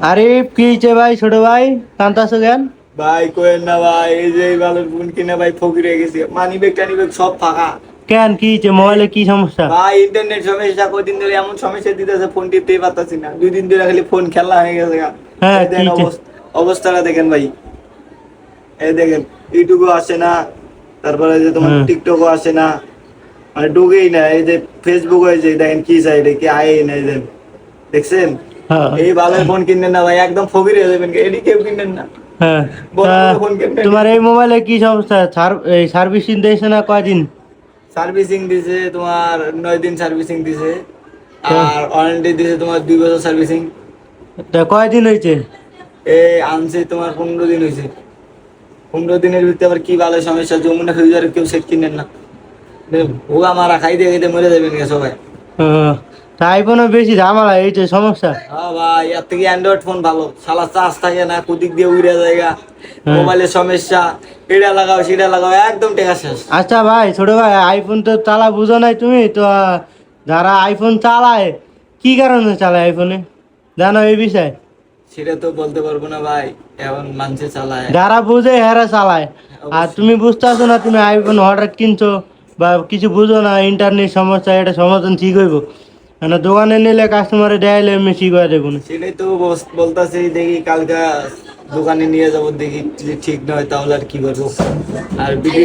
আরে কি হয়েছে ভাই, ছোট ভাই কান্তাছো কেন? ভাই কোয়েন না ভাই, এই যে এই ভালোর ফোন কিনে ভাই ফকির হয়ে গেছি, মানি ব্যাগ টানি ব্যাগ সব ফাঁকা। কেন কি হয়েছে, মোবাইলে কি সমস্যা? ভাই ইন্টারনেট সমস্যা, কদিন ধরে এমন সমস্যা দিতেছে, ফোন টিপতেই পারতাছি না, 2 দিন ধরে খালি ফোন খেলা হয়ে গেছে গা। হ্যাঁ এই কি দেখেন হয়েছে? অবস্থাটা দেখেন ভাই, এই দেখেন ইউটিউবও আসে না, তারপরে যে তোমার হ্যাঁ। টিকটকও আসে না, মানে ঢুকেই না। এই যে ফেসবুক হয়েছে দেখেন কি সাইডে কি আয়েই না, এই যে দেখছেন। হ্যাঁ। এই ভালোর ফোন কিনবেন না ভাই, একদম ফকির হয়ে যাবেন, এটি কেউ কিনবেন না, হ্যাঁ। বড় তা বড় ফোন কিনবেন। তোমার এই মোবাইলে কি সমস্যা? এই সার্ভিসিং দিয়েছে না কয়দিন? সার্ভিসিং দিছে তোমার 9 দিন সার্ভিসিং দিছে, তা আর ওয়ারেন্টি দিছে তোমার 2 বছর সার্ভিসিং। তা কয়দিন হয়েছে? এই আনছে তোমার 15 দিন হয়েছে। 15 দিনের ভিতরে আবার কি ভালো সমস্যা, যমুনা ফিউজারে কেউ সেট কিনেন না, ভোগা মারা খাইতে খাইতে মরে যাবেন গে সবাই। তা আইফোনে বেশি ঝামেলা, এইটা সমস্যা। হ্যাঁ ভাই, এর থেকে অ্যান্ড্রয়েড ফোন ভালো, সালা চার্জ থাকে না, কুদিক দিয়ে উড়ে জায়গা, হ্যাঁ। মোবাইলের সমস্যা, এটা লাগাও সেটা লাগাও, একদম টেকা শেষ। আচ্ছা ভাই, ছোট ভাই আইফোন তো চালা বুঝো নাই তুমি তো, যারা আইফোন চালায় কি কারণে চালায় আইফোনে, জানো এই বিষয়? সেটা তো বলতে পারবো না ভাই, এখন মানুষে চালায়। যারা বুঝে হেরা চালায়। আর অবশ্যই। তুমি বুঝতেছো না, তুমি আইফোন হঠাৎ কিনছো বা কিছু বুঝো না, ইন্টারনেট সমস্যা, এটা সমাধান ঠিক হইব না, দোকানে নিলে কাস্টমারে দেয়াইলে এমনি ঠিক হয়ে দেবো না। সেটাই তো বলতাছি, দেখি কালকে দোকানে নিয়ে যাবো, দেখি যদি ঠিক নয় তাহলে আর কি করবো। আর বিক্রি